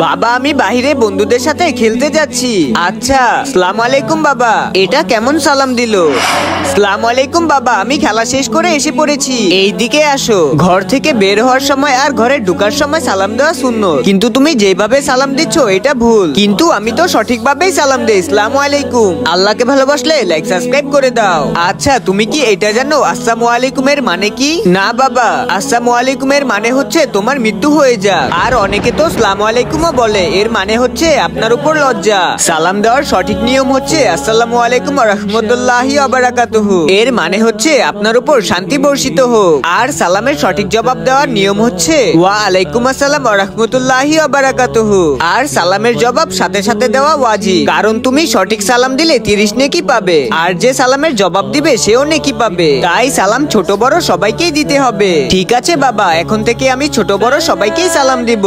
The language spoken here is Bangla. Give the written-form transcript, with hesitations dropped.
বাবা আমি বাহিরে বন্ধুদের সাথে খেলতে যাচ্ছি। আচ্ছা আসসালামু আলাইকুম বাবা। এটা কেমন সালাম দিল? আসসালামু আলাইকুম বাবা, আমি খেলা শেষ করে এসে পড়েছি, এই দিকে আসো। ঘর থেকে বের হওয়ার সময় আর ঘরে ঢোকার সময় সালাম দেওয়া সুন্নত, কিন্তু তুমি যেভাবে সালাম দিচ্ছ এটা ভুল। কিন্তু আমি তো সঠিকভাবেই সালাম দেই। আসসালামু আলাইকুম। আল্লাহকে ভালোবাসলে লাইক সাবস্ক্রাইব করে দাও। আচ্ছা তুমি কি এটা জানো আসসালামু আলাইকুমের মানে কি? না বাবা, আসসালামু আলাইকুমের মানে হচ্ছে তোমার মৃত্যু হয়ে যাক। আর অনেকে তো আসসালামু আলাইকুমও বলে, এর মানে হচ্ছে আপনার উপর লজ্জা। সালাম দেওয়ার সঠিক নিয়ম হচ্ছে আসসালামু আলাইকুম ওয়া রাহমাতুল্লাহি ওয়া বারাকাতুহু, এর মানে হচ্ছে আপনার উপর শান্তি বর্ষিত হোক। আর সালামের সঠিক জবাব দেওয়ার নিয়ম হচ্ছে ওয়া আলাইকুম আসসালাম ওয়া রাহমাতুল্লাহি ওয়া বারাকাতুহু। আর সালামের জবাব সাথে সাথে দেওয়া ওয়াজিব, কারণ তুমি সঠিক সালাম দিলে 30 নেকি পাবে, আর যে সালামের জবাব দিবে সেও নেকি পাবে। তাই সালাম ছোট বড় সবাইকেই দিতে হবে। ঠিক আছে বাবা, এখন থেকে আমি ছোট বড় সবাইকেই সালাম দিব।